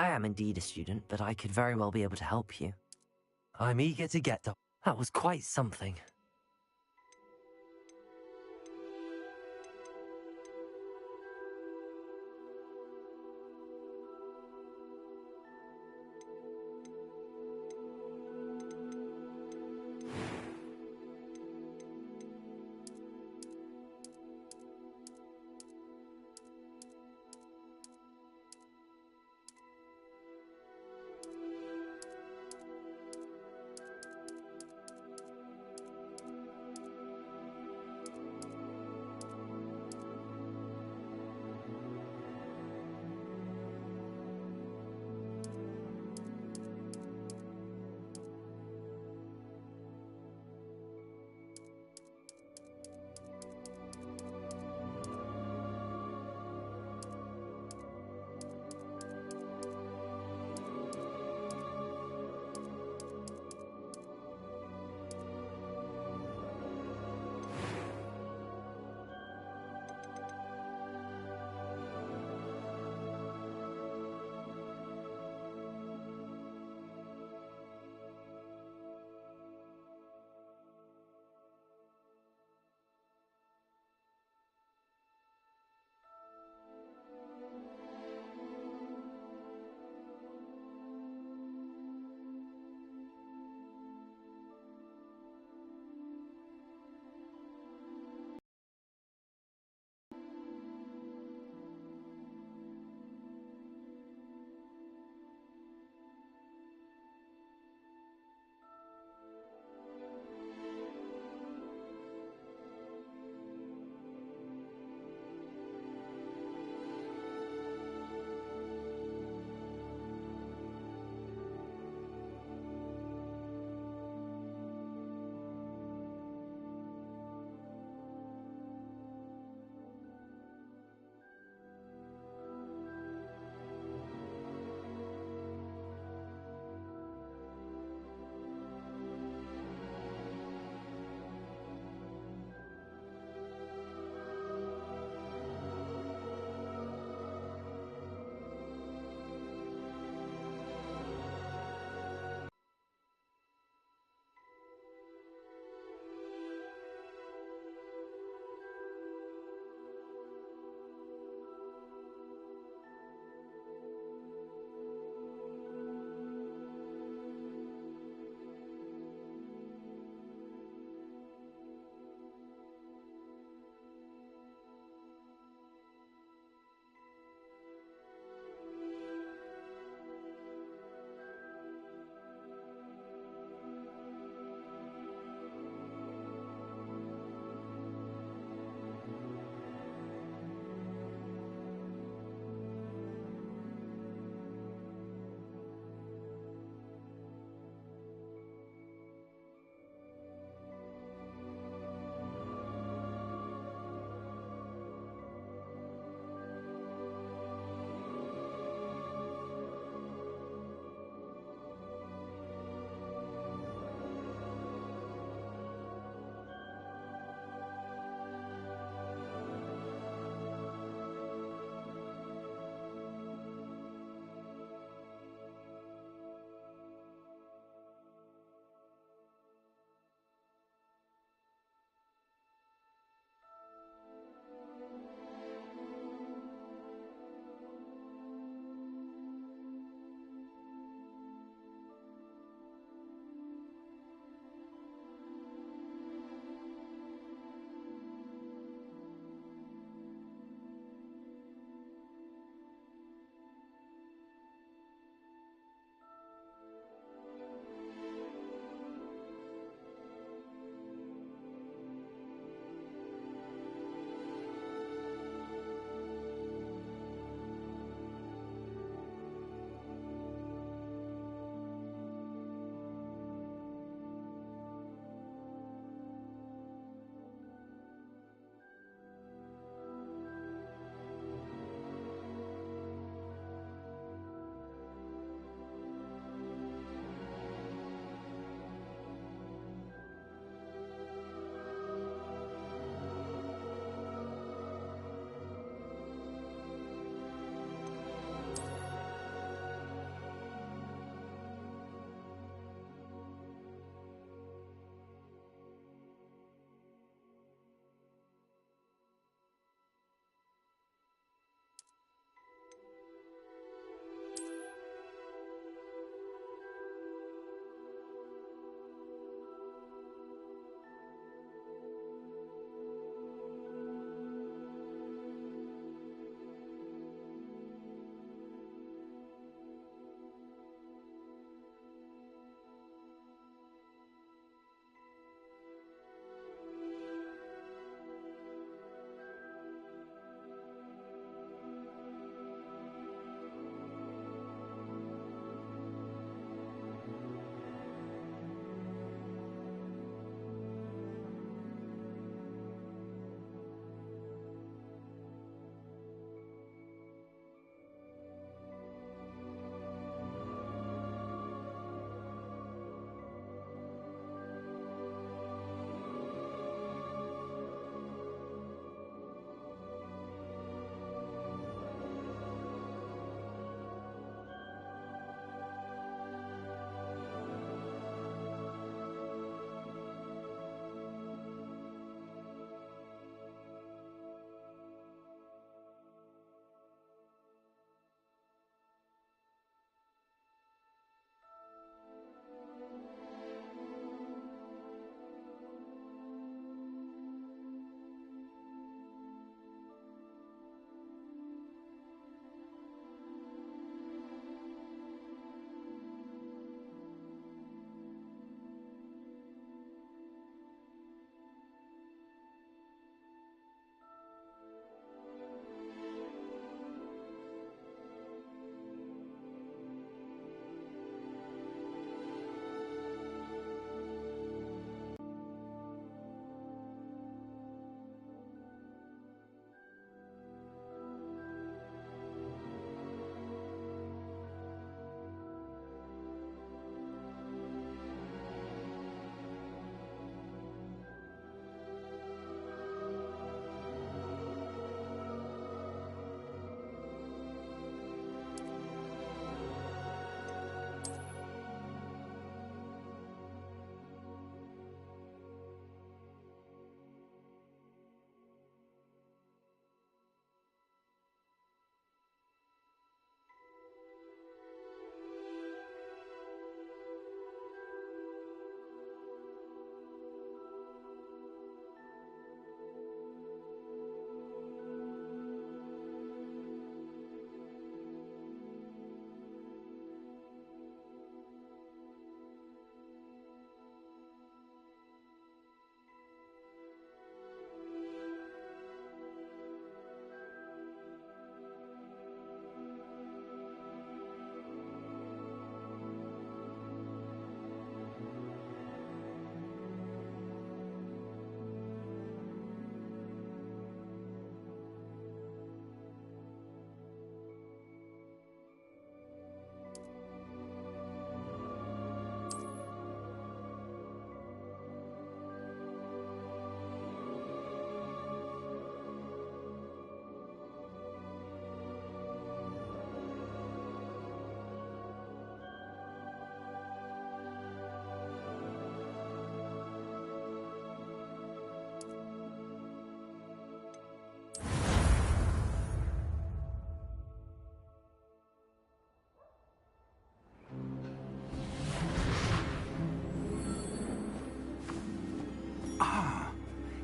I am indeed a student, but I could very well be able to help you. I'm eager to get to... That was quite something.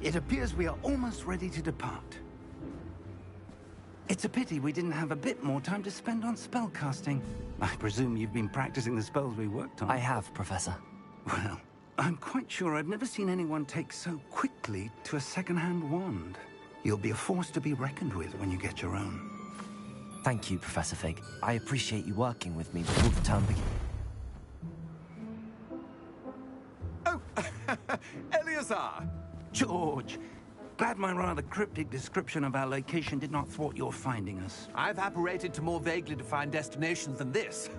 It appears we are almost ready to depart. It's a pity we didn't have a bit more time to spend on spellcasting. I presume you've been practicing the spells we worked on. I have, Professor. Well, I'm quite sure I've never seen anyone take so quickly to a second-hand wand. You'll be a force to be reckoned with when you get your own. Thank you, Professor Fig. I appreciate you working with me before the term begins. Oh, Eleazar! George! Glad my rather cryptic description of our location did not thwart your finding us. I've apparated to more vaguely defined destinations than this.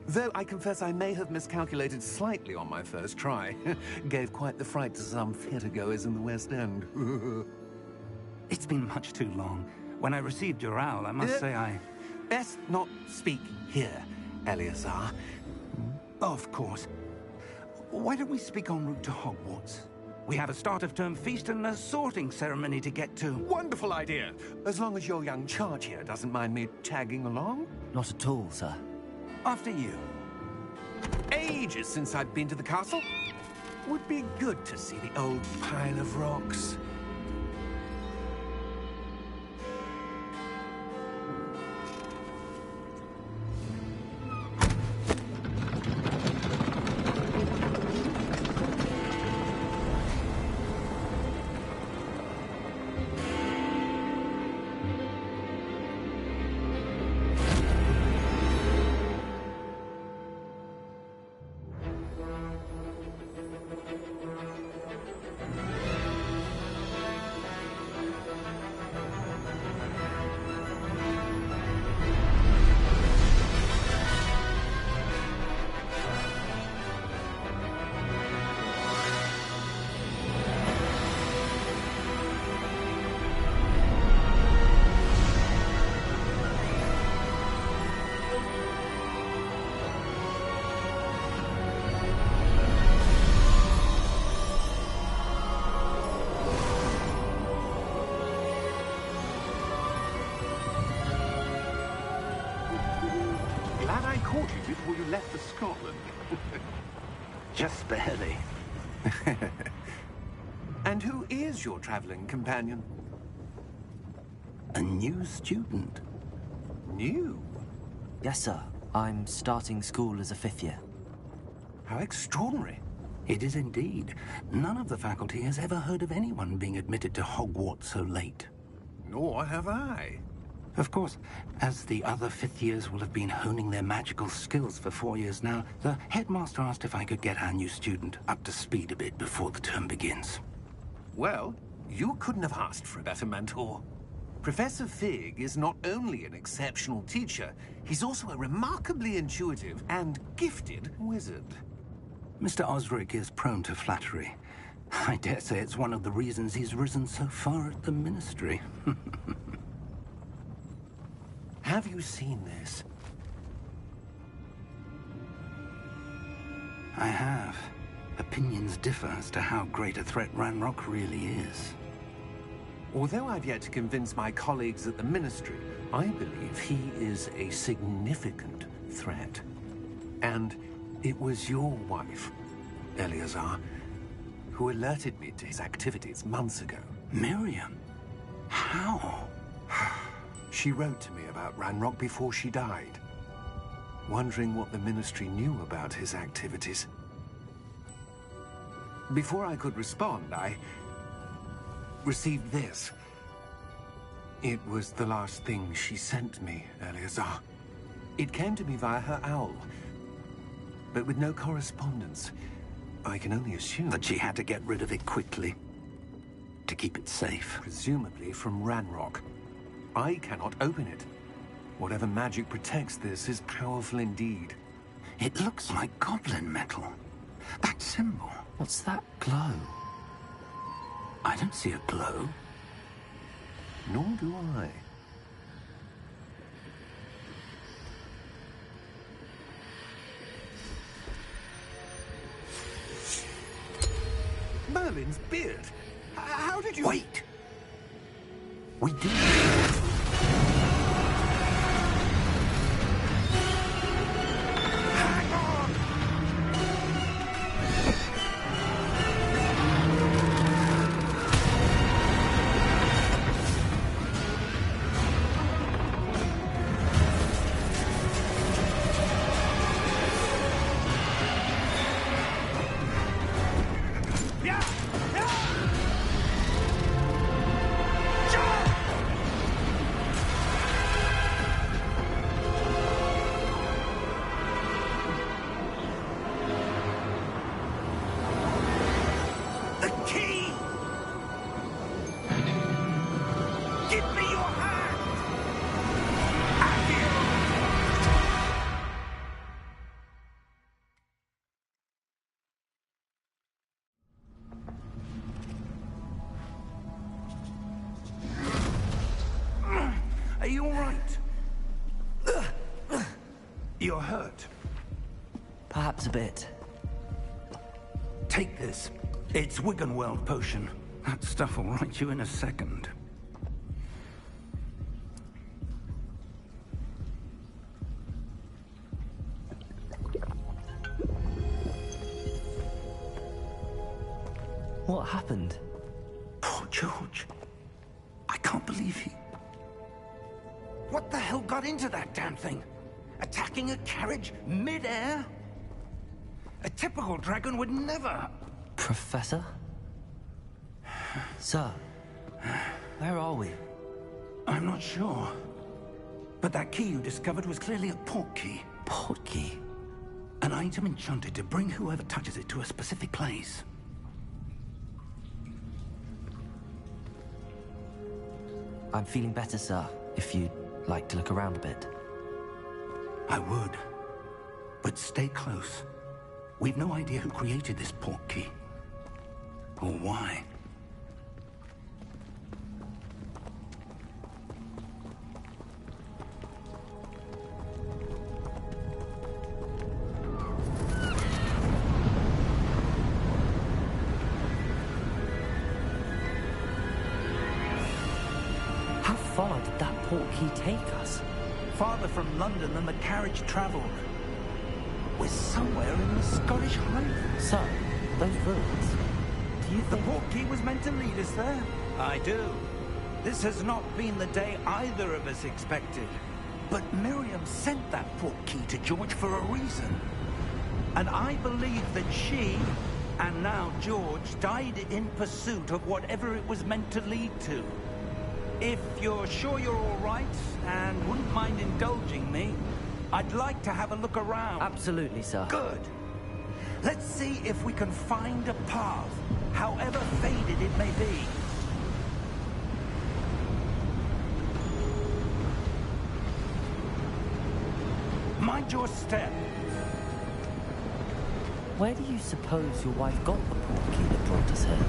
Though I confess I may have miscalculated slightly on my first try. Gave quite the fright to some theatergoers in the West End. It's been much too long. When I received your owl, I must say I... Best not speak here, Eleazar. Of course. Why don't we speak en route to Hogwarts? We have a start-of-term feast and a sorting ceremony to get to. Wonderful idea! As long as your young charge here doesn't mind me tagging along. Not at all, sir. After you. Ages since I've been to the castle. Would be good to see the old pile of rocks. Glad I caught you before you left for Scotland. Just barely. And who is your traveling companion? A new student. New? Yes, sir. I'm starting school as a 5th year. How extraordinary. It is indeed. None of the faculty has ever heard of anyone being admitted to Hogwarts so late. Nor have I. Of course, as the other 5th years will have been honing their magical skills for 4 years now, the headmaster asked if I could get our new student up to speed a bit before the term begins. Well, you couldn't have asked for a better mentor. Professor Fig is not only an exceptional teacher, he's also a remarkably intuitive and gifted wizard. Mr. Osric is prone to flattery. I dare say it's one of the reasons he's risen so far at the Ministry. Have you seen this? I have. Opinions differ as to how great a threat Ranrock really is. Although I've yet to convince my colleagues at the Ministry, I believe he is a significant threat. And it was your wife, Eleazar, who alerted me to his activities months ago. Miriam? How? She wrote to me about Ranrock before she died, wondering what the Ministry knew about his activities. Before I could respond, I received this. It was the last thing she sent me, Eleazar. It came to me via her owl, but with no correspondence. I can only assume That she had to get rid of it quickly. To keep it safe. presumably from Ranrock. I cannot open it. Whatever magic protects this is powerful indeed. It looks like goblin metal. That symbol. What's that glow? I don't see a glow. Nor do I. Merlin's beard. How did you... Wait! We did. Hang on! You're hurt. Perhaps a bit. Take this. It's Wiggenweld potion. That stuff will right you in a second. What happened? Poor George. I can't believe he... What the hell got into that damn thing? Attacking a carriage mid-air? A typical dragon would never... Professor? Sir, where are we? I'm not sure. But that key you discovered was clearly a port key. Port key? An item enchanted to bring whoever touches it to a specific place. I'm feeling better, sir, if you'd like to look around a bit. I would. But stay close. We've no idea who created this port key. Or why. How far did that port key take us? Farther from London than the carriage traveled. We're somewhere in the Scottish Highlands. Sir, those ruins. Do you The think... port key was meant to lead us there? I do. This has not been the day either of us expected. But Miriam sent that port key to George for a reason. And I believe that she, and now George, died in pursuit of whatever it was meant to lead to. If you're sure you're all right, and wouldn't mind indulging me, I'd like to have a look around. Absolutely, sir. Good. Let's see if we can find a path, however faded it may be. Mind your step. Where do you suppose your wife got the port key that brought us here?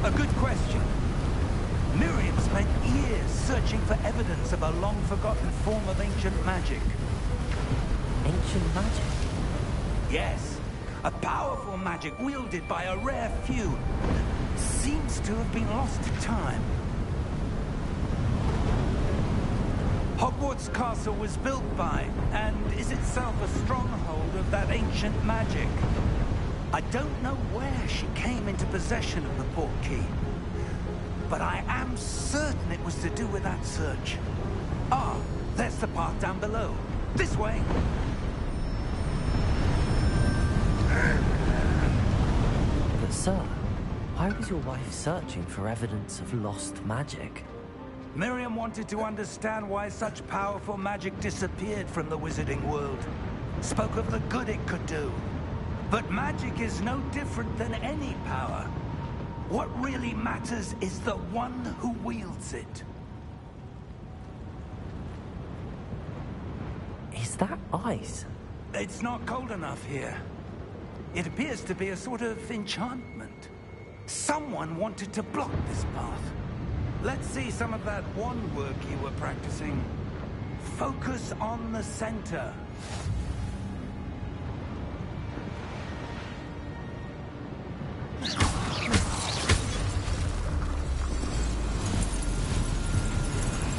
A good question. Miriam spent years searching for evidence of a long-forgotten form of ancient magic. Ancient magic? Yes, a powerful magic wielded by a rare few that seems to have been lost to time. Hogwarts Castle was built by, and is itself a stronghold of that ancient magic. I don't know where she came into possession of the port key, but I am certain it was to do with that search. Ah, there's the path down below. This way. But sir, why was your wife searching for evidence of lost magic? Miriam wanted to understand why such powerful magic disappeared from the wizarding world. Spoke of the good it could do. But magic is no different than any power. What really matters is the one who wields it. Is that ice? It's not cold enough here. It appears to be a sort of enchantment. Someone wanted to block this path. Let's see some of that wand work you were practicing. Focus on the center.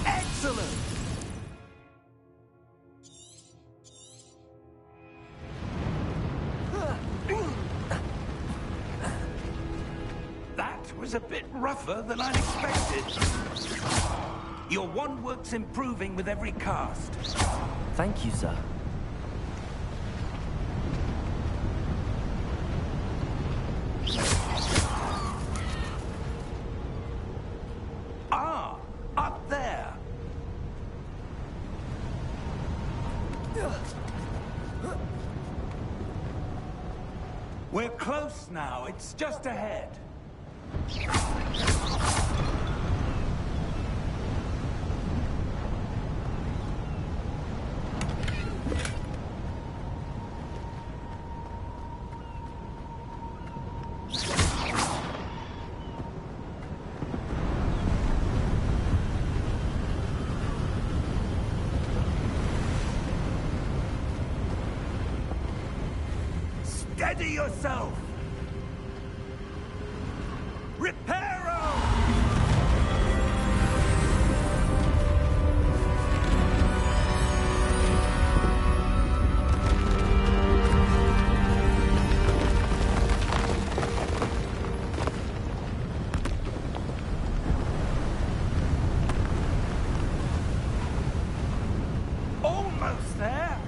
Excellent! That was a bit rougher than I expected. Your wand work's improving with every cast. Thank you, sir. Ah, up there. We're close now. It's just ahead. Steady yourself! Reparo! Almost there!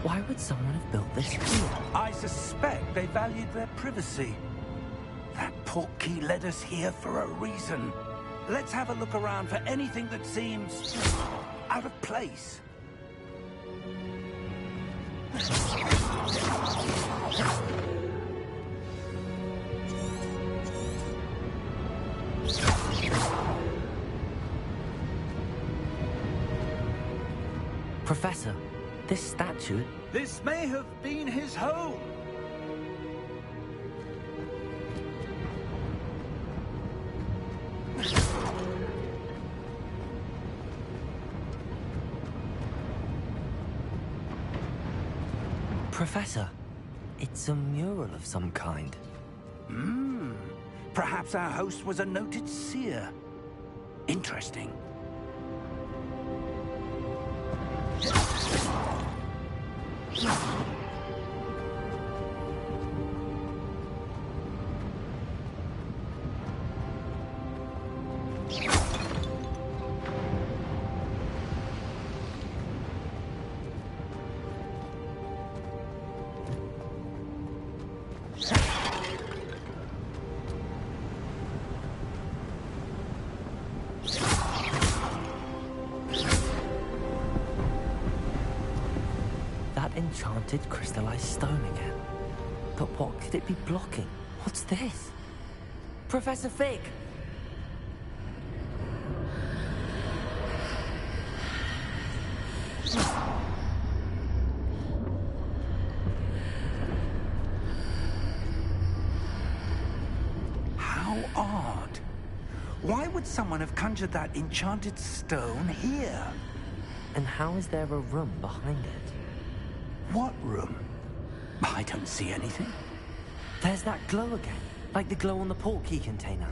Why would someone have built this here? I suspect they valued their privacy. That portkey led us here for a reason. Let's have a look around for anything that seems out of place. Professor, this statue... This may have been his home. Professor, it's a mural of some kind. Perhaps our host was a noted seer. Interesting. That enchanted crystallized stone again. But what could it be blocking? What's this? Professor Fig! How odd. Why would someone have conjured that enchanted stone here? And how is there a room behind it? What room? I don't see anything. There's that glow again, like the glow on the portkey container.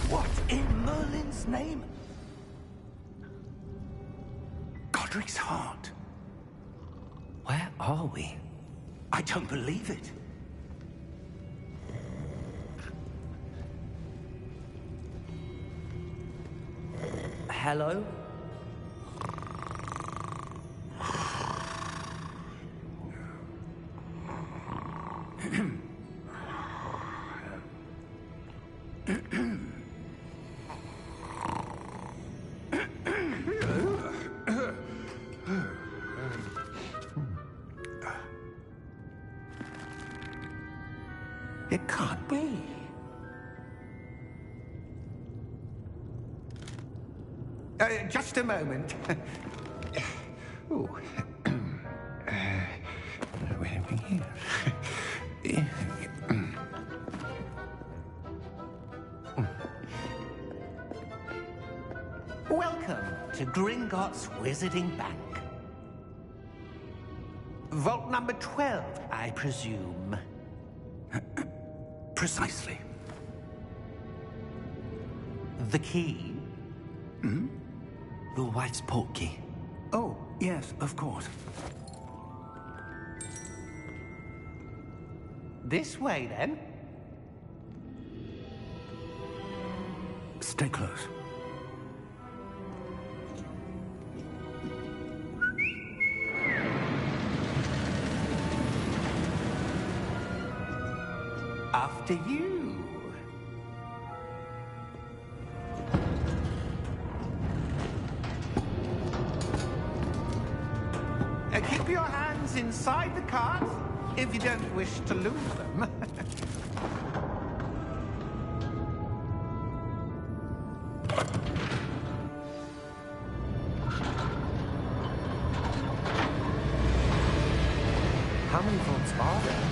What in Merlin's name? Godric's heart. Where are we? I don't believe it. Hello? It can't be. Just a moment. Ooh. Where are we here? Welcome to Gringotts Wizarding Bank. Vault number 12, I presume. Precisely. The key? Your wife's portkey. Oh, yes, of course. This way, then. Stay close. After you. Keep your hands inside the cart if you don't wish to lose them. are there?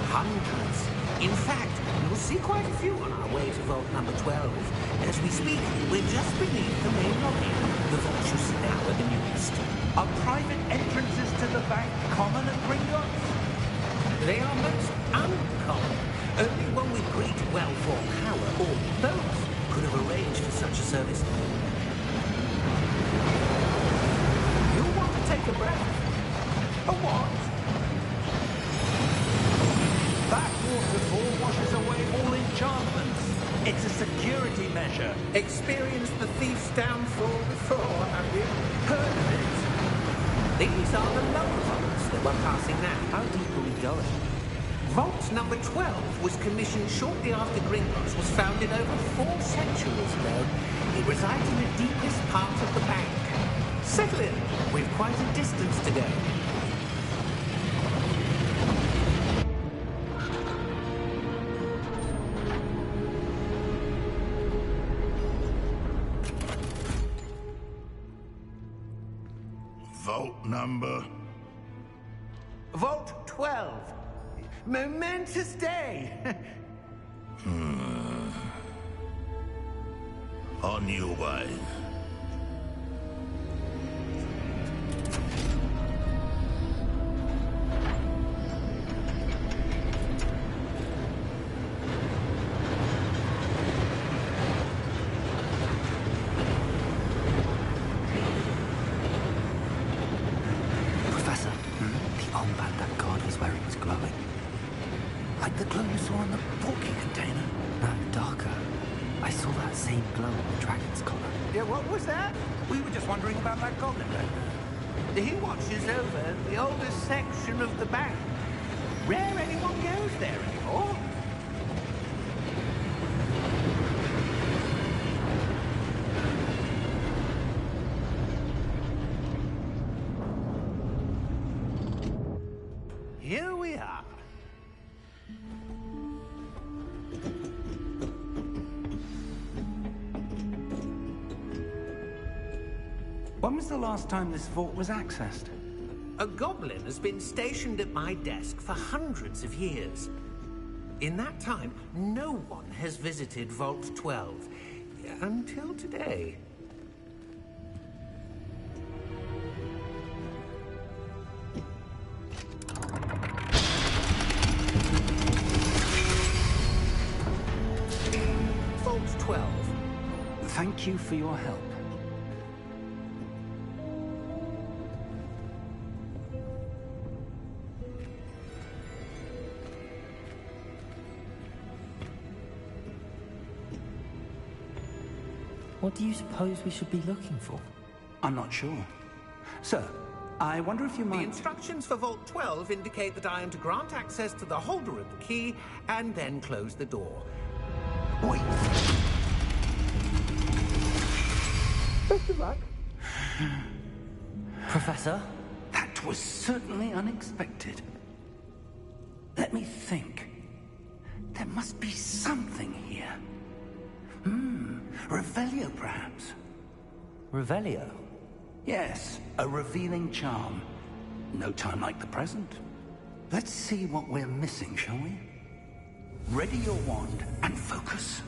Hundreds. In fact, you'll see quite a few on our way to Vault number 12. As we speak, we're just beneath the main lobby. The vault you see now at the New East. Are private entrances to the bank common at Gringotts? They are most uncommon. Only one with great wealth or power, or both, could have arranged for such a service. You want to take a breath? A what? That waterfall washes away all enchantments. It's a security measure. Experienced the thief's downfall before, have you? Heard of it? These are the lower vaults that we're passing now. How deep are we going? Vault number 12 was commissioned shortly after Gringotts was founded over 4 centuries ago. It resides in the deepest part of the bank. Settle in. We've quite a distance to go. Vault number? Vault 12. Momentous day. On your way. Professor, the armband that guard was wearing was glowing. Like the glow you saw on the porky container. No, darker. I saw that same glow on the dragon's collar. Yeah, what was that? We were just wondering about that goblin back there. He watches over the oldest section of the bank. Rare anyone goes there anymore. Here we are. When was the last time this vault was accessed? A goblin has been stationed at my desk for hundreds of years. In that time, no one has visited Vault 12. Until today. Vault 12. Thank you for your help. What do you suppose we should be looking for? I'm not sure. Sir, I wonder if you The might... instructions for Vault 12 indicate that I am to grant access to the holder of the key and then close the door. Wait. Best of luck. Professor? That was certainly unexpected. Let me think. There must be something here. Revelio, perhaps? Revelio? Yes, a revealing charm. No time like the present. Let's see what we're missing, shall we? Ready your wand and focus.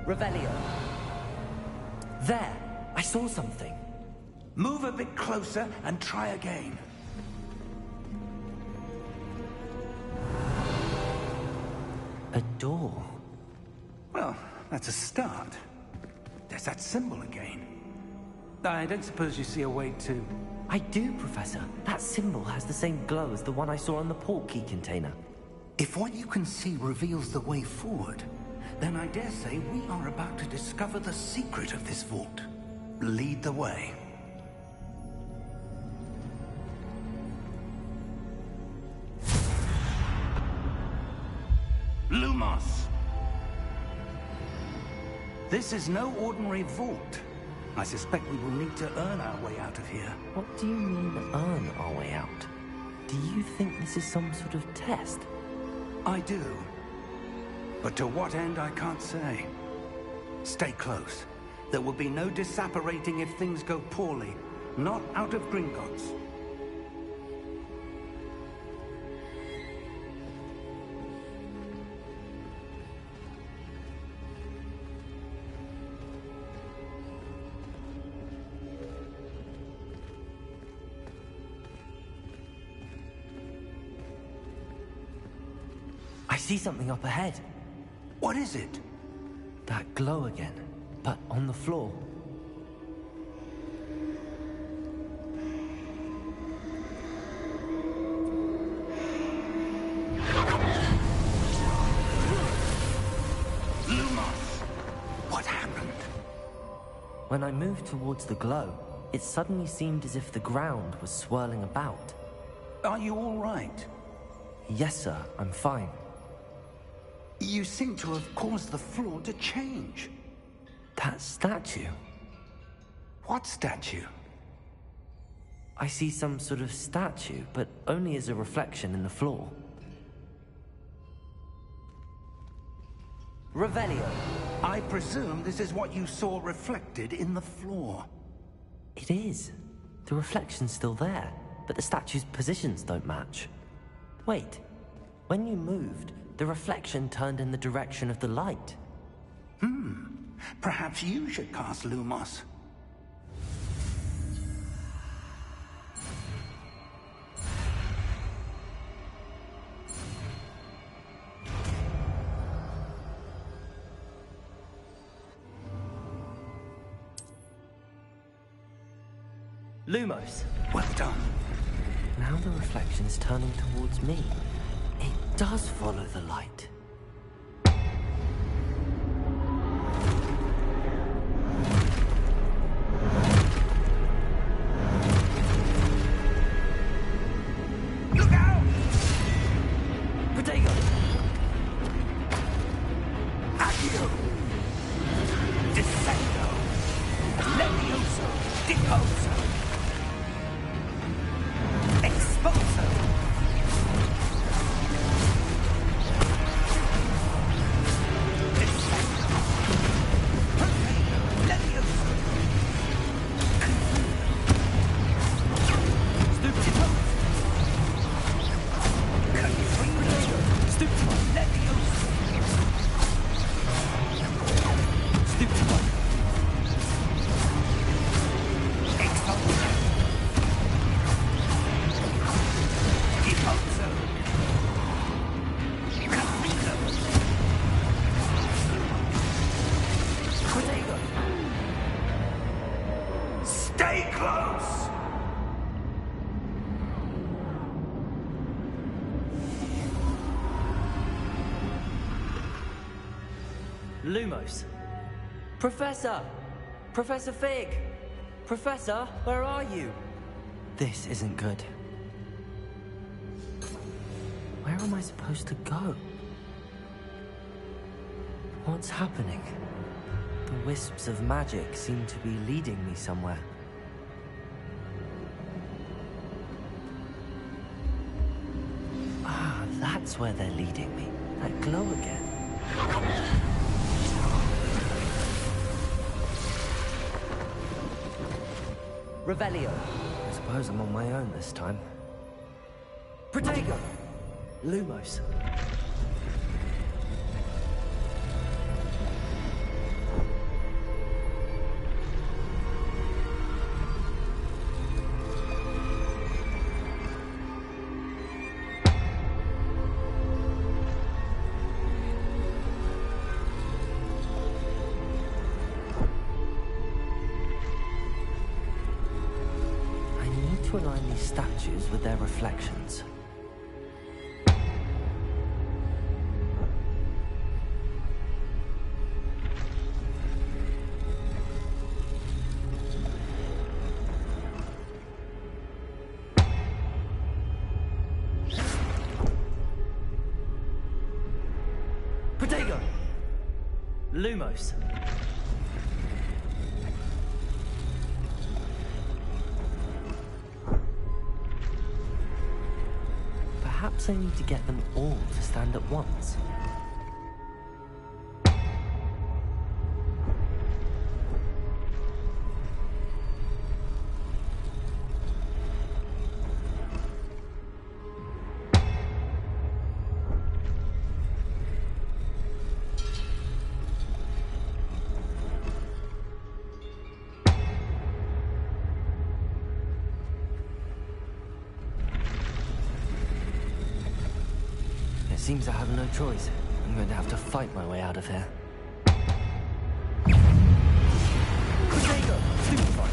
Revelio. There! I saw something. Move a bit closer and try again. A door. Well, that's a start. There's that symbol again. I don't suppose you see a way to... I do, Professor. That symbol has the same glow as the one I saw on the port key container. If what you can see reveals the way forward, then I dare say we are about to discover the secret of this vault. Lead the way. Lumos. This is no ordinary vault. I suspect we will need to earn our way out of here. What do you mean, earn our way out? Do you think this is some sort of test? I do. But to what end, I can't say. Stay close. There will be no disapparating if things go poorly. Not out of Gringotts. I see something up ahead. What is it? That glow again, but on the floor. Lumos! What happened? When I moved towards the glow, it suddenly seemed as if the ground was swirling about. Are you all right? Yes, sir, I'm fine. You seem to have caused the floor to change. That statue? What statue? I see some sort of statue, but only as a reflection in the floor. Revelio. I presume this is what you saw reflected in the floor. It is. The reflection's still there, but the statue's positions don't match. Wait. When you moved, the reflection turned in the direction of the light. Perhaps you should cast Lumos. Lumos. Well done. Now the reflection's turning towards me. It does follow the light. Look out! Protego! Accio! Descendo! Levioso! Deposo! Exposo! Stay close! Lumos. Professor! Professor Fig! Professor, where are you? This isn't good. Where am I supposed to go? What's happening? The wisps of magic seem to be leading me somewhere. Ah, that's where they're leading me. That glow again. Revelio. I suppose I'm on my own this time. Protego! Lumos. To align these statues with their reflections. Lumos. Perhaps I need to get them all to stand at once. Seems I have no choice. I'm going to have to fight my way out of here. Crusader! Stupefy!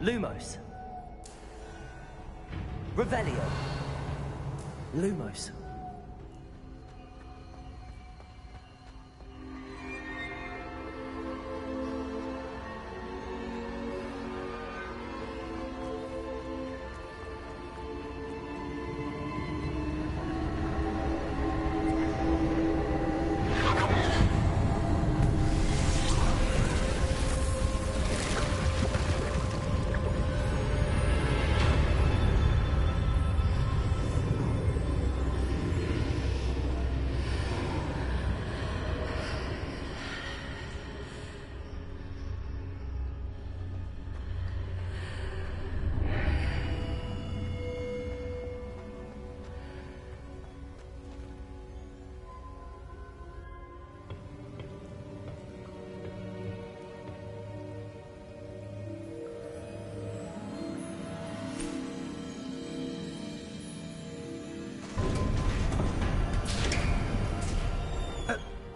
Lumos. Revelio. Lumos.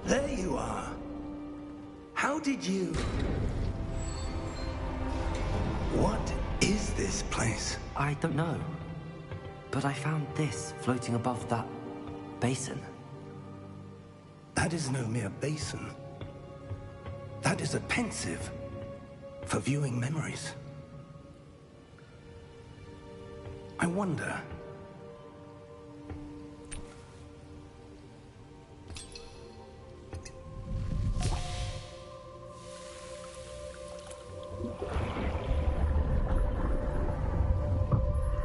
There you are. How did you... What is this place? I don't know. But I found this floating above that basin. That is no mere basin. That is a pensive for viewing memories. I wonder...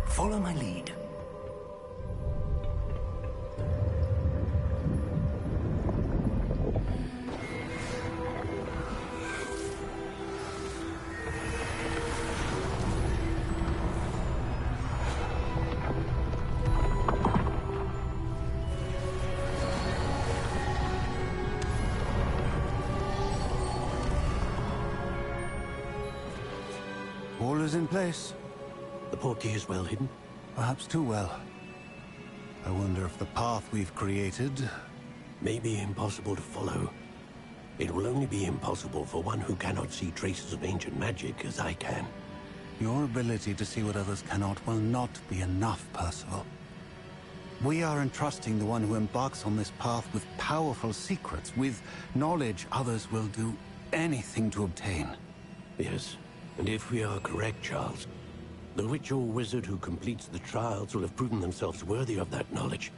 Follow my lead. All is in place. The portkey is well hidden? Perhaps too well. I wonder if the path we've created... May be impossible to follow. It will only be impossible for one who cannot see traces of ancient magic as I can. Your ability to see what others cannot will not be enough, Percival. We are entrusting the one who embarks on this path with powerful secrets, with knowledge others will do anything to obtain. Yes, and if we are correct, Charles, the witch or wizard who completes the trials will have proven themselves worthy of that knowledge,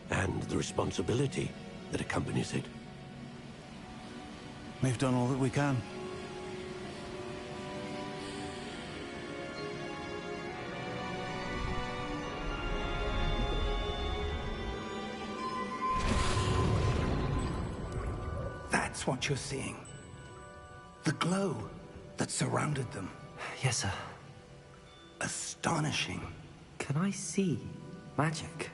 and the responsibility that accompanies it. We've done all that we can. That's what you're seeing. The glow that surrounded them. Yes, sir. Astonishing. Can I see magic?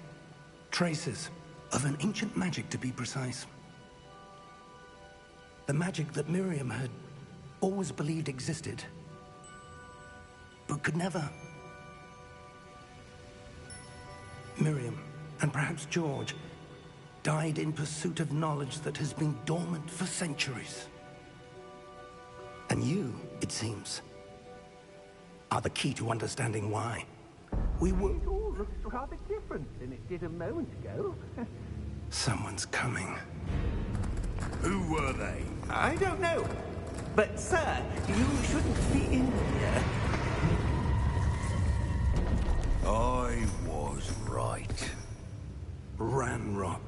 Traces of an ancient magic, to be precise. The magic that Miriam had always believed existed, but could never. Miriam, and perhaps George, died in pursuit of knowledge that has been dormant for centuries. And you, it seems, are the key to understanding why. It all looks rather different than it did a moment ago. Someone's coming. Who were they? I don't know. But, sir, you shouldn't be in here. I was right. Ranrock.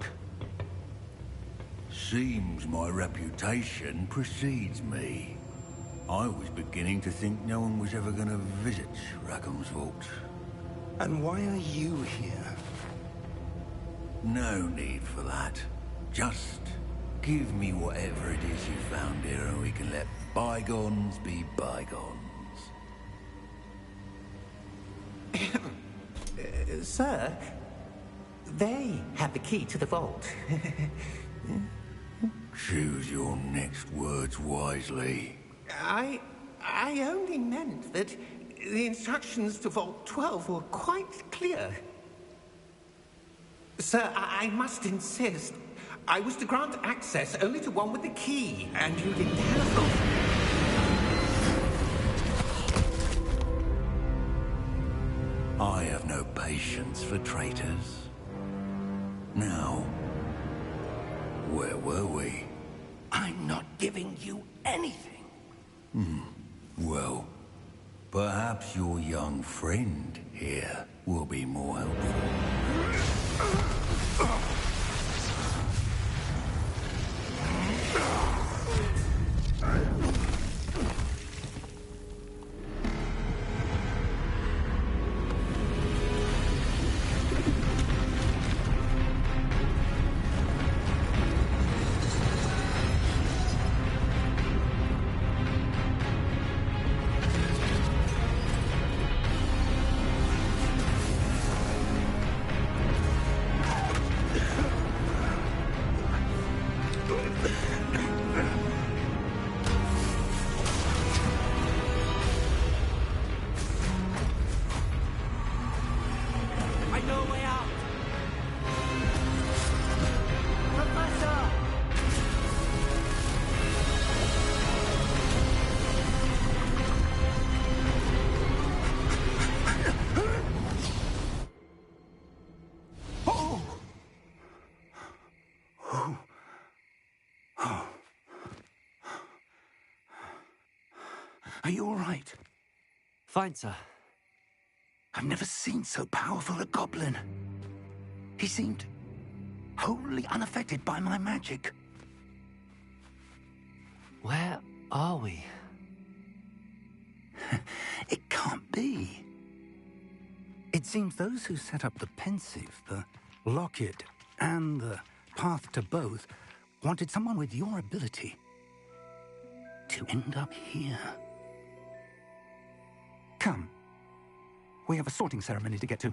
Seems my reputation precedes me. I was beginning to think no one was ever going to visit Rackham's vault. And why are you here? No need for that. Just give me whatever it is you found here and we can let bygones be bygones. Sir, they have the key to the vault. Choose your next words wisely. I only meant that the instructions to Vault 12 were quite clear. Sir, I must insist. I was to grant access only to one with the key, and you didn't telephone. I have no patience for traitors. Now, where were we? I'm not giving you anything. Well, perhaps your young friend here will be more helpful. Are you all right? Fine, sir. I've never seen so powerful a goblin. He seemed wholly unaffected by my magic. Where are we? It can't be. It seems those who set up the Pensieve, the Locket, and the Path to Both wanted someone with your ability to end up here. Come. We have a sorting ceremony to get to.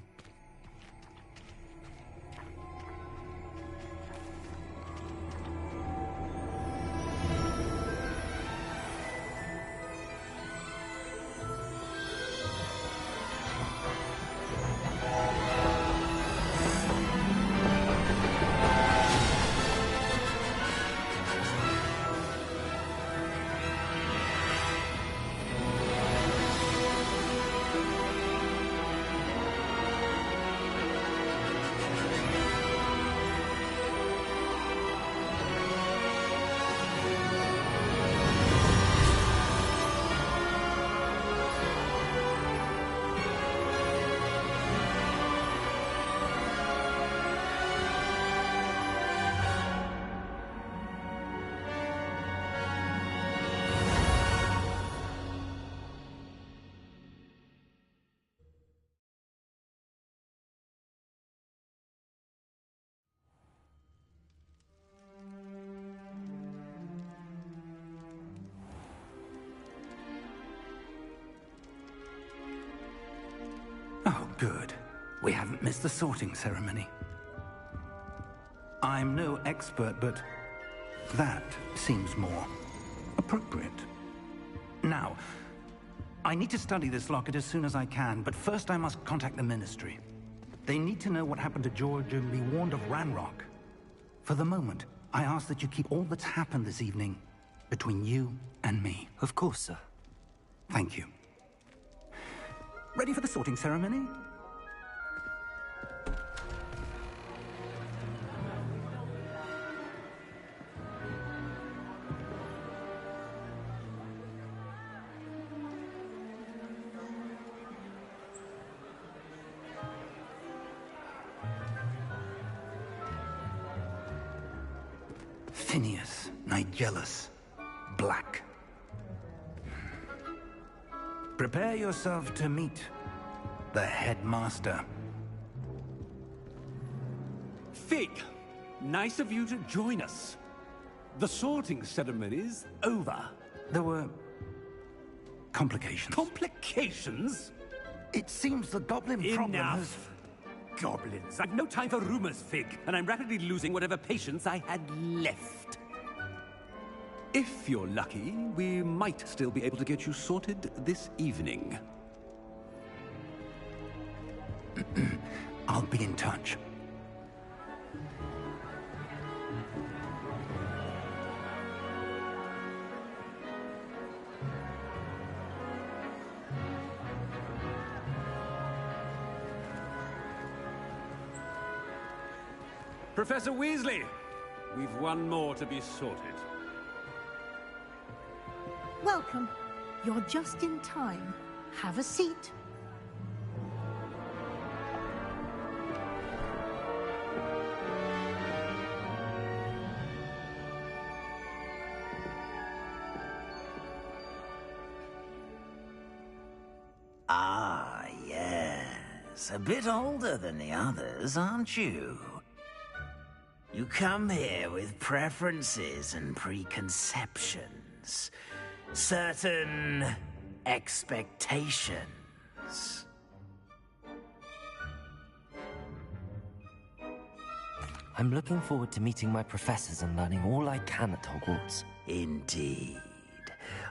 Good. We haven't missed the sorting ceremony. I'm no expert, but that seems more appropriate. Now, I need to study this locket as soon as I can, but first I must contact the Ministry. They need to know what happened to George and be warned of Ranrock. For the moment, I ask that you keep all that's happened this evening between you and me. Of course, sir. Thank you. Ready for the sorting ceremony? Phineas, Nigellus, Black. Prepare yourself to meet the headmaster. Fig, nice of you to join us. The sorting ceremony's over. There were complications. Complications? It seems the goblin problem has... Enough! Goblins. I've no time for rumors, Fig, and I'm rapidly losing whatever patience I had left. If you're lucky, we might still be able to get you sorted this evening. I'll be in touch. Professor Weasley, we've one more to be sorted. Welcome. You're just in time. Have a seat. Ah, yes. A bit older than the others, aren't you? You come here with preferences and preconceptions. Certain expectations. I'm looking forward to meeting my professors and learning all I can at Hogwarts. Indeed.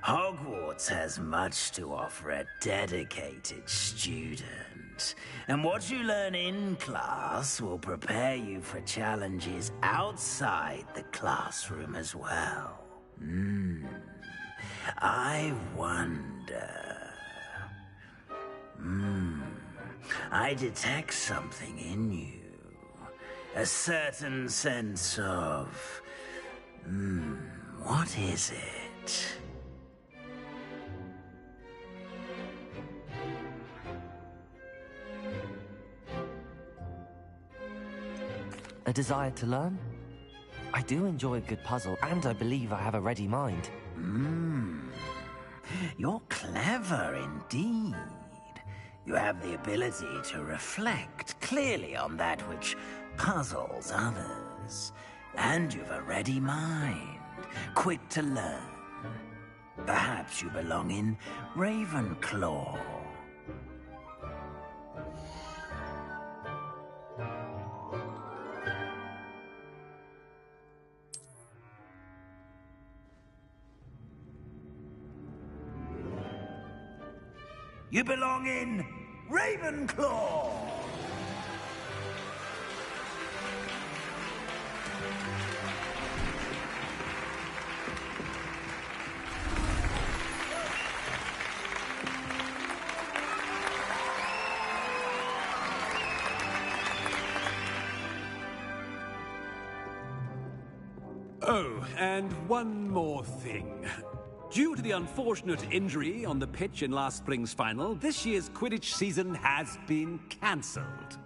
Hogwarts has much to offer a dedicated student. And what you learn in class will prepare you for challenges outside the classroom as well. I wonder... I detect something in you. A certain sense of... what is it? A desire to learn? I do enjoy a good puzzle, and I believe I have a ready mind. You're clever indeed. You have the ability to reflect clearly on that which puzzles others. And you've a ready mind, quick to learn. Perhaps you belong in Ravenclaw. You belong in Ravenclaw! Oh, and one more thing. Due to the unfortunate injury on the pitch in last spring's final, this year's Quidditch season has been cancelled.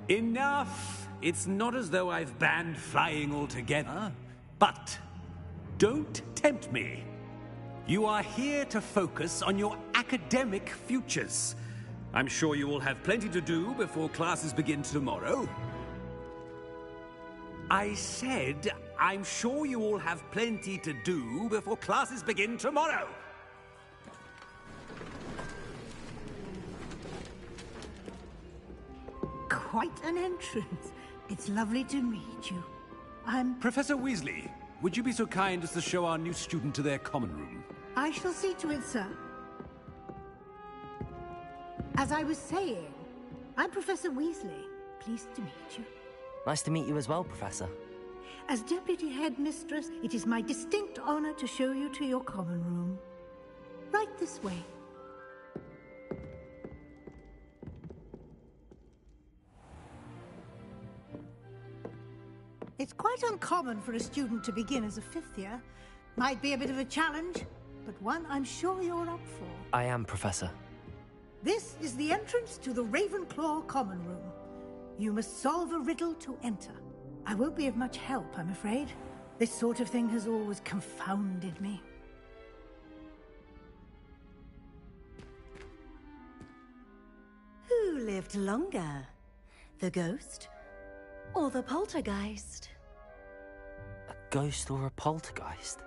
Enough! It's not as though I've banned flying altogether, but don't tempt me. You are here to focus on your academic futures. I'm sure you will have plenty to do before classes begin tomorrow. I said, I'm sure you all have plenty to do before classes begin tomorrow. quite an entrance. It's lovely to meet you. I'm... Professor Weasley, would you be so kind as to show our new student to their common room? I shall see to it, sir. As I was saying, I'm Professor Weasley. Pleased to meet you. Nice to meet you as well, Professor. As Deputy Headmistress, it is my distinct honor to show you to your common room. Right this way. It's quite uncommon for a student to begin as a fifth year. Might be a bit of a challenge, but one I'm sure you're up for. I am, Professor. This is the entrance to the Ravenclaw common room. You must solve a riddle to enter. I won't be of much help, I'm afraid. This sort of thing has always confounded me. Who lived longer? The ghost or the poltergeist? A ghost or a poltergeist?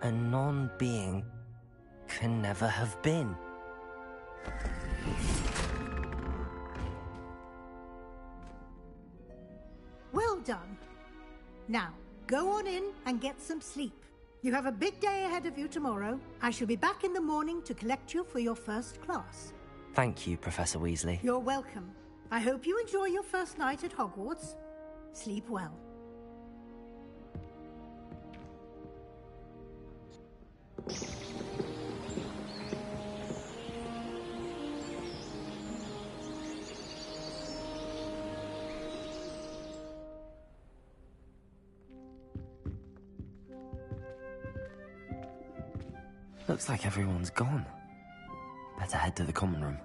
A non-being can never have been. Well done. Now, go on in and get some sleep. You have a big day ahead of you tomorrow. I shall be back in the morning to collect you for your first class. Thank you, Professor Weasley. You're welcome. I hope you enjoy your first night at Hogwarts. Sleep well. Looks like everyone's gone. Better head to the common room.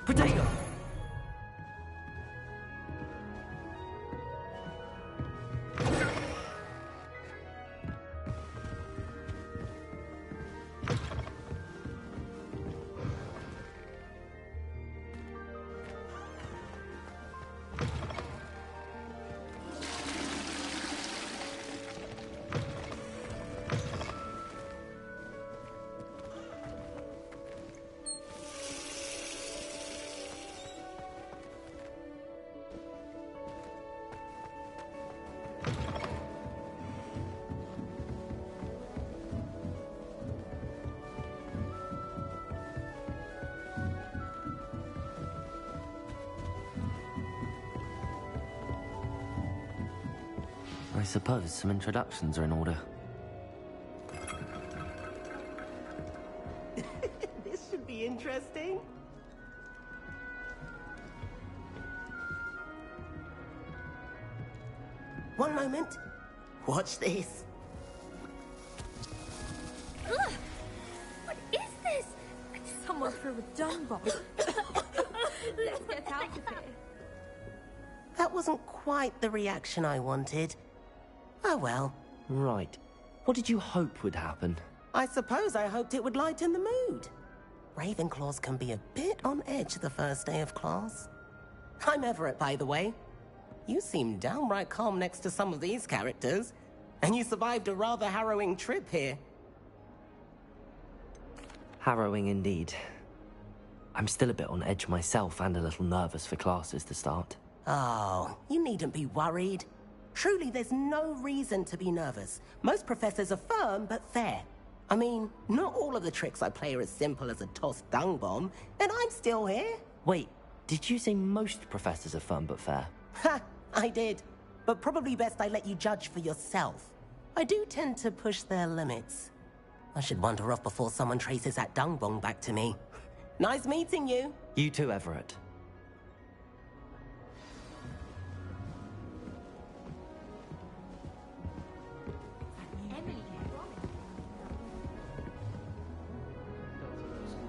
Potato! I suppose some introductions are in order. This should be interesting. One moment. Watch this. Ugh! What is this? Someone threw a dung bomb. Let's get out of here. That wasn't quite the reaction I wanted. Oh well. Right. What did you hope would happen? I suppose I hoped it would lighten the mood. Ravenclaws can be a bit on edge the first day of class. I'm Everett, by the way. You seem downright calm next to some of these characters, and you survived a rather harrowing trip here. Harrowing indeed. I'm still a bit on edge myself and a little nervous for classes to start. Oh, you needn't be worried. Truly, there's no reason to be nervous. Most professors are firm but fair. I mean, not all of the tricks I play are as simple as a tossed dung bomb, and I'm still here. Wait, did you say most professors are firm but fair? Ha! I did. But probably best I let you judge for yourself. I do tend to push their limits. I should wander off before someone traces that dung bomb back to me. Nice meeting you. You too, Everett.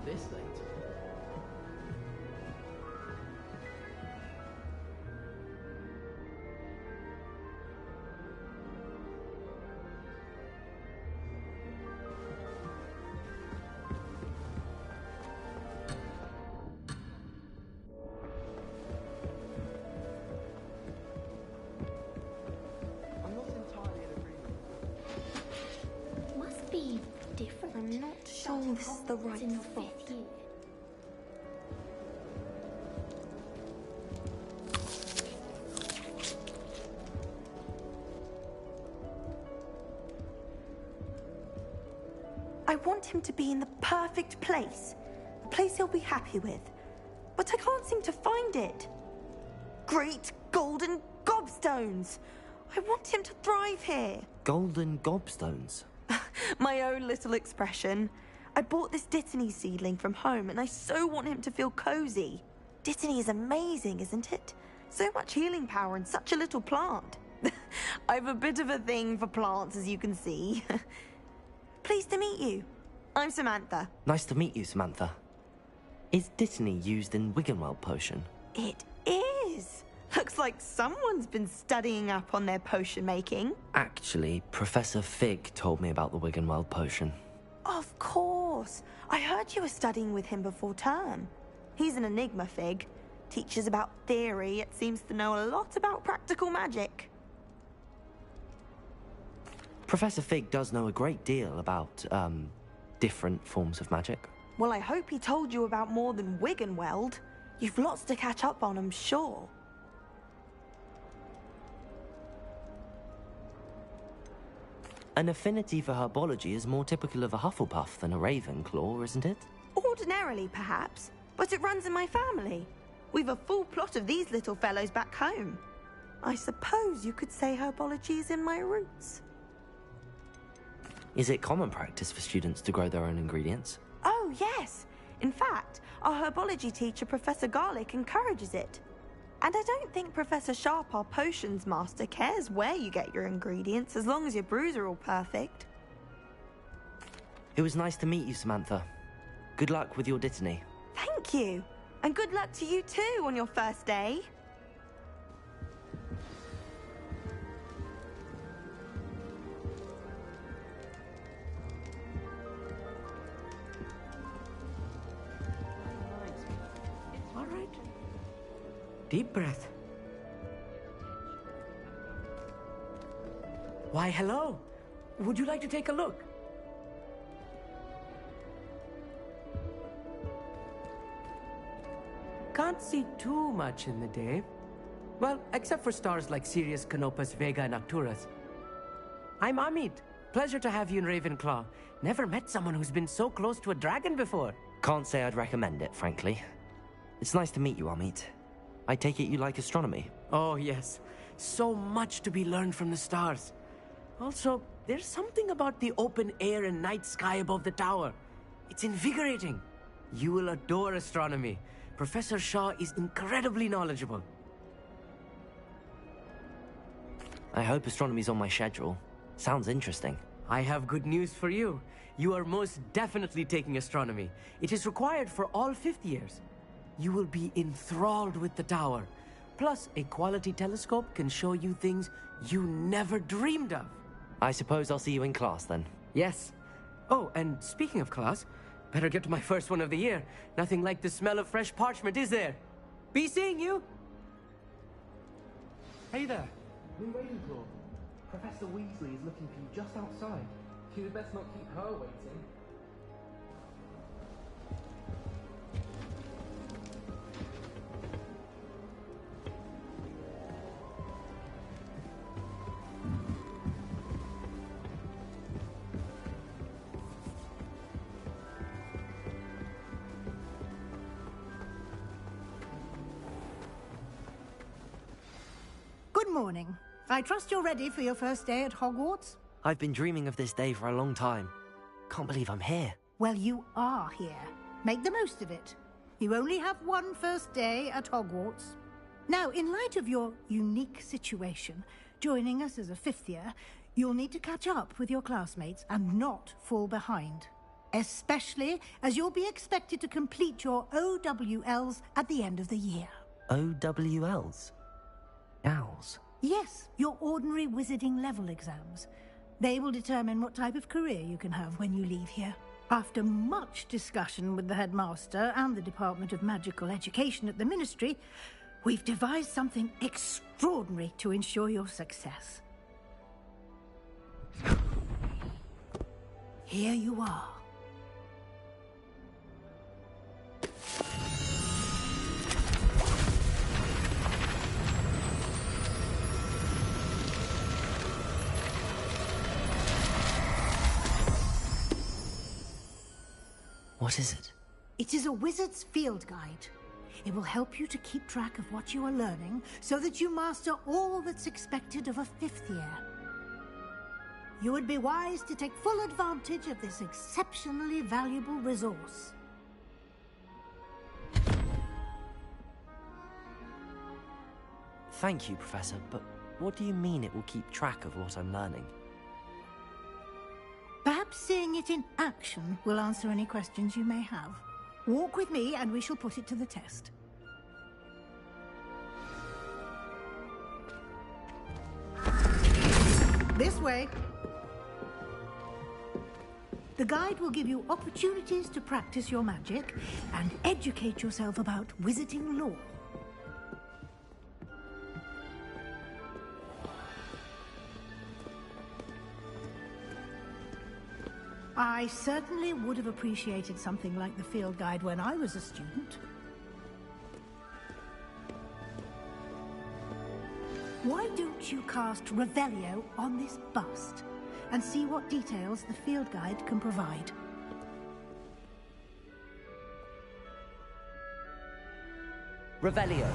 This later. I'm not entirely in agreement. Must be different. I'm not sure this is the right in your spot. 5th year. I want him to be in the perfect place. A place he'll be happy with. But I can't seem to find it. Great golden gobstones! I want him to thrive here. Golden gobstones? My own little expression. I bought this Dittany seedling from home and I so want him to feel cozy. Dittany is amazing, isn't it? So much healing power in such a little plant. I've a bit of a thing for plants, as you can see. Pleased to meet you. I'm Samantha. Nice to meet you, Samantha. Is Dittany used in Wiggenweld potion? It is. Looks like someone's been studying up on their potion making. Actually, Professor Fig told me about the Wiggenweld potion. Of course. I heard you were studying with him before term. He's an enigma, Fig. Teaches about theory, yet seems to know a lot about practical magic. Professor Fig does know a great deal about, different forms of magic. Well, I hope he told you about more than Wiggenweld. You've lots to catch up on, I'm sure. An affinity for herbology is more typical of a Hufflepuff than a Ravenclaw, isn't it? Ordinarily, perhaps, but it runs in my family. We've a full plot of these little fellows back home. I suppose you could say herbology is in my roots. Is it common practice for students to grow their own ingredients? Oh, yes. In fact, our herbology teacher, Professor Garlick, encourages it. And I don't think Professor Sharp, our potions master, cares where you get your ingredients, as long as your brews are all perfect. It was nice to meet you, Samantha. Good luck with your Dittany. Thank you. And good luck to you too on your first day. All right. Deep breath. Why, hello. Would you like to take a look? Can't see too much in the day. Well, except for stars like Sirius, Canopus, Vega, and Arcturus. I'm Amit. Pleasure to have you in Ravenclaw. Never met someone who's been so close to a dragon before. Can't say I'd recommend it, frankly. It's nice to meet you, Amit. I take it you like astronomy? Oh, yes. So much to be learned from the stars. Also, there's something about the open air and night sky above the tower. It's invigorating. You will adore astronomy. Professor Shaw is incredibly knowledgeable. I hope astronomy's on my schedule. Sounds interesting. I have good news for you. You are most definitely taking astronomy. It is required for all 5th years. You will be enthralled with the tower. Plus, a quality telescope can show you things you never dreamed of. I suppose I'll see you in class then. Yes. Oh, and speaking of class, better get to my first one of the year. Nothing like the smell of fresh parchment, is there? Be seeing you! Hey there, New Ravenclaw. Professor Weasley is looking for you just outside. You'd best not keep her waiting. morning. I trust you're ready for your first day at Hogwarts? I've been dreaming of this day for a long time. Can't believe I'm here. Well, you are here. Make the most of it. You only have one first day at Hogwarts. Now, in light of your unique situation, joining us as a fifth year, you'll need to catch up with your classmates and not fall behind. Especially as you'll be expected to complete your OWLs at the end of the year. OWLs? Owls? Yes, your ordinary wizarding level exams. They will determine what type of career you can have when you leave here. After much discussion with the headmaster and the Department of Magical Education at the Ministry, we've devised something extraordinary to ensure your success. Here you are. What is it? It is a wizard's field guide. It will help you to keep track of what you are learning so that you master all that's expected of a fifth year. You would be wise to take full advantage of this exceptionally valuable resource. Thank you, Professor, but what do you mean it will keep track of what I'm learning? Perhaps seeing it in action will answer any questions you may have. Walk with me and we shall put it to the test. This way. The guide will give you opportunities to practice your magic and educate yourself about wizarding lore. I certainly would have appreciated something like the field guide when I was a student. Why don't you cast Revelio on this bust and see what details the field guide can provide? Revelio.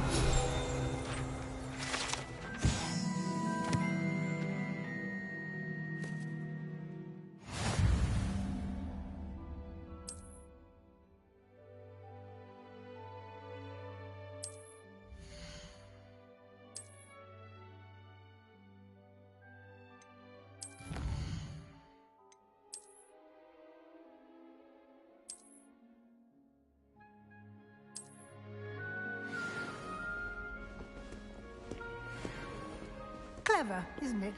Clever, isn't it?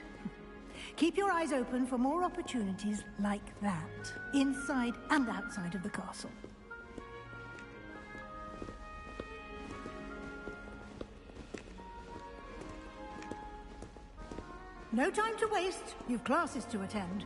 Keep your eyes open for more opportunities like that, inside and outside of the castle. No time to waste. You've classes to attend.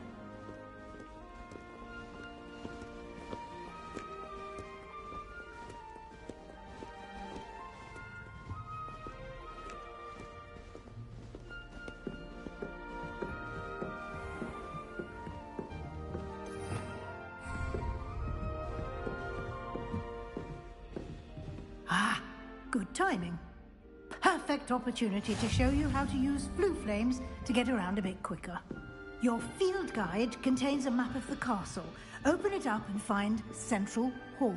Good timing. Perfect opportunity to show you how to use flue flames to get around a bit quicker. Your field guide contains a map of the castle. Open it up and find Central Hall.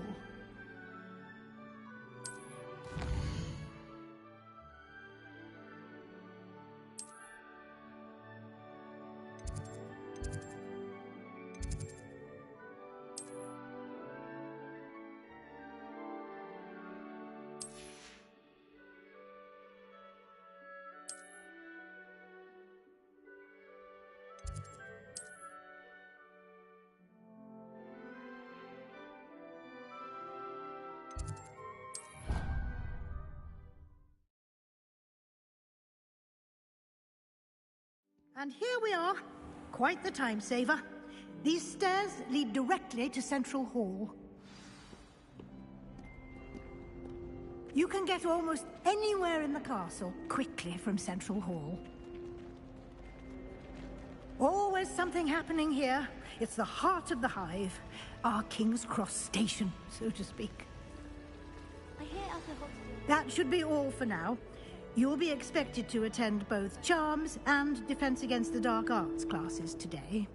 And here we are. Quite the time saver. These stairs lead directly to Central Hall. You can get almost anywhere in the castle quickly from Central Hall. Always something happening here. It's the heart of the Hive. Our King's Cross station, so to speak. I hear other hostages. That should be all for now. You'll be expected to attend both Charms and Defense Against the Dark Arts classes today.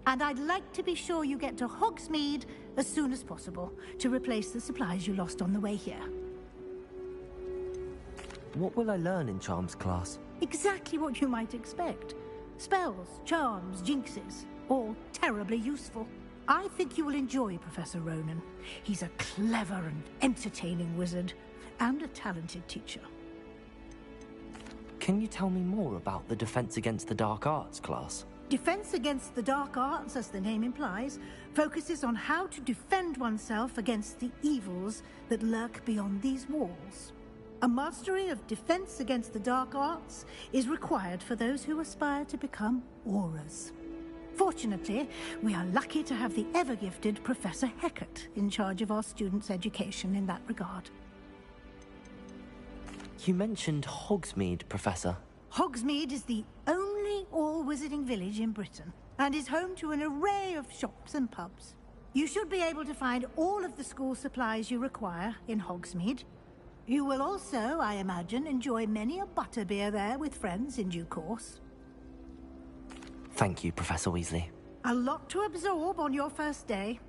And I'd like to be sure you get to Hogsmeade as soon as possible to replace the supplies you lost on the way here. What will I learn in Charms class? Exactly what you might expect. Spells, charms, jinxes, all terribly useful. I think you will enjoy Professor Ronan. He's a clever and entertaining wizard, and a talented teacher. Can you tell me more about the Defense Against the Dark Arts class? Defense Against the Dark Arts, as the name implies, focuses on how to defend oneself against the evils that lurk beyond these walls. A mastery of Defense Against the Dark Arts is required for those who aspire to become Aurors. Fortunately, we are lucky to have the ever-gifted Professor Hecat in charge of our students' education in that regard. You mentioned Hogsmeade, Professor. Hogsmeade is the only all-wizarding village in Britain, and is home to an array of shops and pubs. You should be able to find all of the school supplies you require in Hogsmeade. You will also, I imagine, enjoy many a butterbeer there with friends in due course. Thank you, Professor Weasley. A lot to absorb on your first day,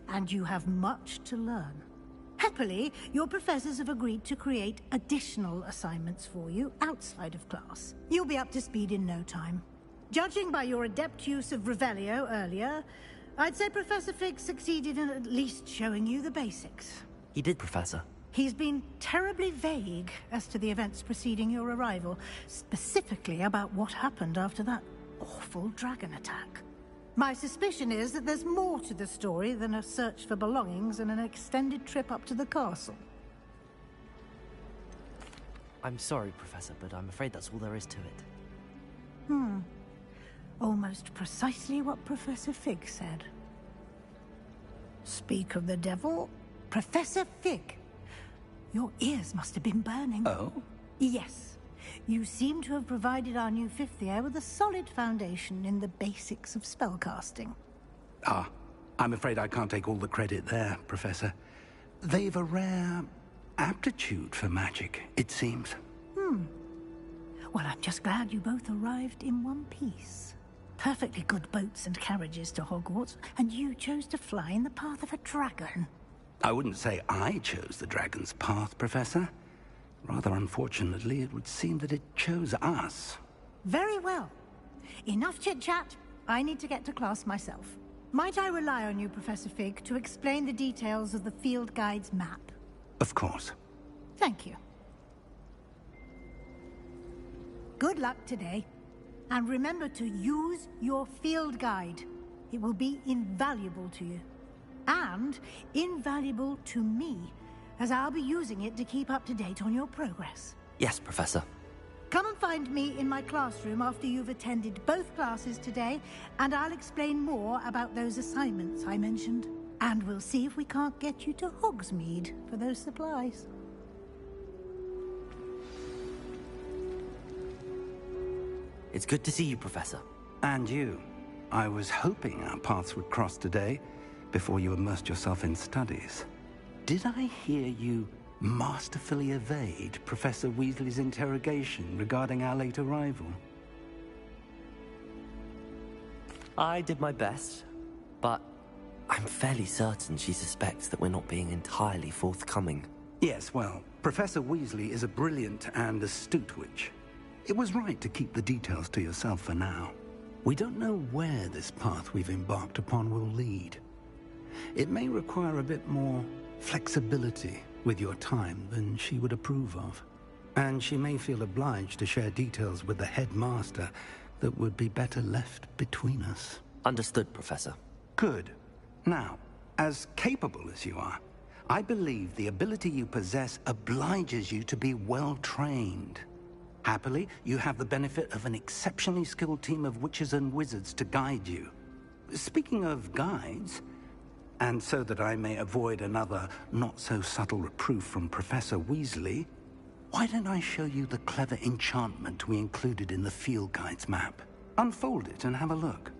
and you have much to learn. Happily, your professors have agreed to create additional assignments for you outside of class. You'll be up to speed in no time. Judging by your adept use of Revelio earlier, I'd say Professor Fig succeeded in at least showing you the basics. He did, Professor. He's been terribly vague as to the events preceding your arrival, specifically about what happened after that awful dragon attack. My suspicion is that there's more to the story than a search for belongings and an extended trip up to the castle. I'm sorry, Professor, but I'm afraid that's all there is to it. Almost precisely what Professor Fig said. Speak of the devil, Professor Fig. Your ears must have been burning. Oh? Yes. You seem to have provided our new fifth year with a solid foundation in the basics of spellcasting. Ah, I'm afraid I can't take all the credit there, Professor. They've a rare aptitude for magic, it seems. Well, I'm just glad you both arrived in one piece. Perfectly good boats and carriages to Hogwarts, and you chose to fly in the path of a dragon. I wouldn't say I chose the dragon's path, Professor. Rather unfortunately, it would seem that it chose us. Very well. Enough chit-chat. I need to get to class myself. Might I rely on you, Professor Fig, to explain the details of the field guide's map? Of course. Thank you. Good luck today. And remember to use your field guide. It will be invaluable to you. And invaluable to me, as I'll be using it to keep up to date on your progress. Yes, Professor. Come and find me in my classroom after you've attended both classes today, and I'll explain more about those assignments I mentioned. And we'll see if we can't get you to Hogsmeade for those supplies. It's good to see you, Professor. And you. I was hoping our paths would cross today, before you immersed yourself in studies. Did I hear you masterfully evade Professor Weasley's interrogation regarding our late arrival? I did my best, but I'm fairly certain she suspects that we're not being entirely forthcoming. Yes, well, Professor Weasley is a brilliant and astute witch. It was right to keep the details to yourself for now. We don't know where this path we've embarked upon will lead. It may require a bit more flexibility with your time than she would approve of. And she may feel obliged to share details with the headmaster that would be better left between us. Understood, Professor. Good. Now, as capable as you are, I believe the ability you possess obliges you to be well-trained. Happily, you have the benefit of an exceptionally skilled team of witches and wizards to guide you. Speaking of guides, and so that I may avoid another not-so-subtle reproof from Professor Weasley, why don't I show you the clever enchantment we included in the field guide's map? Unfold it and have a look.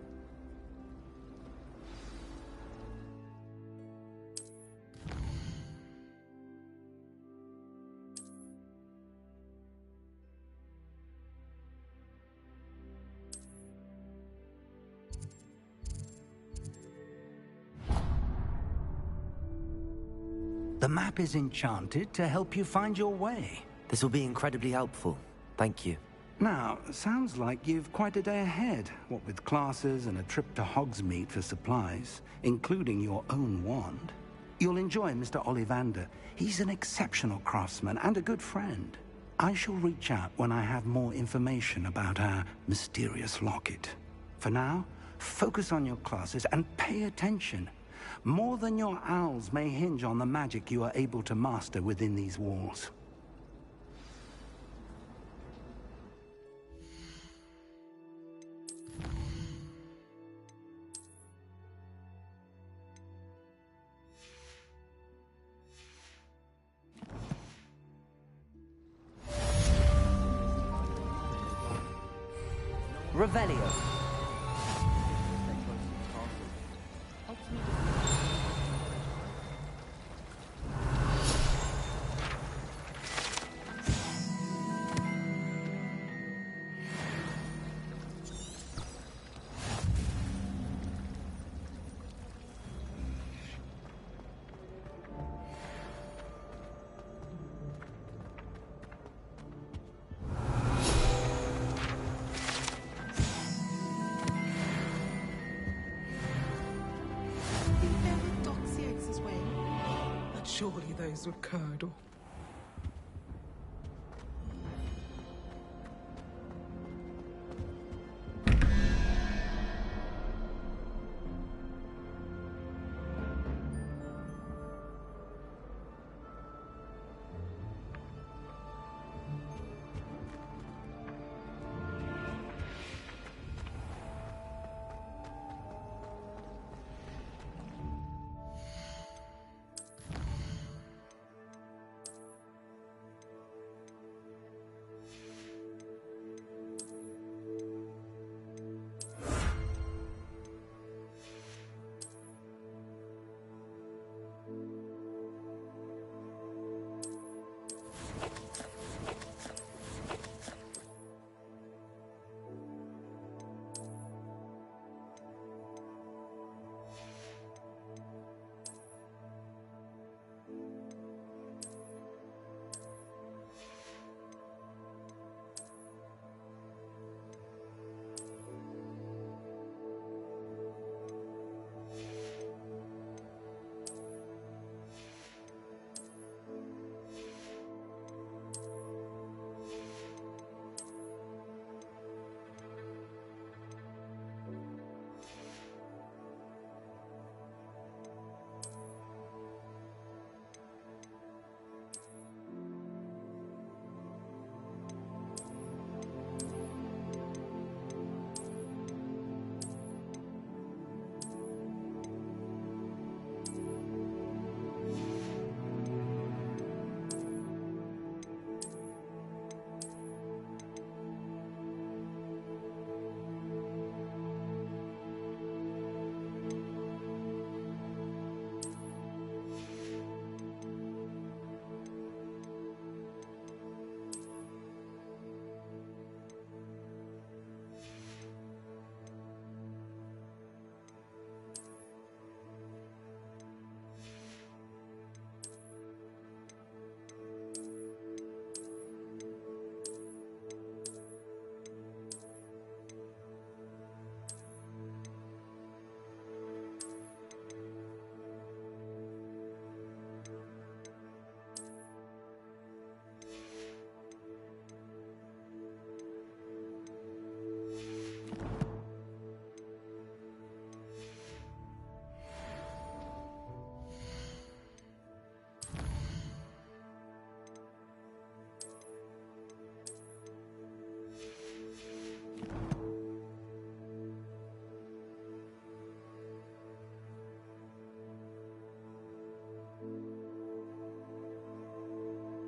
The map is enchanted to help you find your way. This will be incredibly helpful. Thank you. Now, sounds like you've quite a day ahead, what with classes and a trip to Hogsmeade for supplies, including your own wand. You'll enjoy Mr. Ollivander. He's an exceptional craftsman and a good friend. I shall reach out when I have more information about our mysterious locket. For now, focus on your classes and pay attention. More than your owls may hinge on the magic you are able to master within these walls. Revelio. Surely those were Curdle.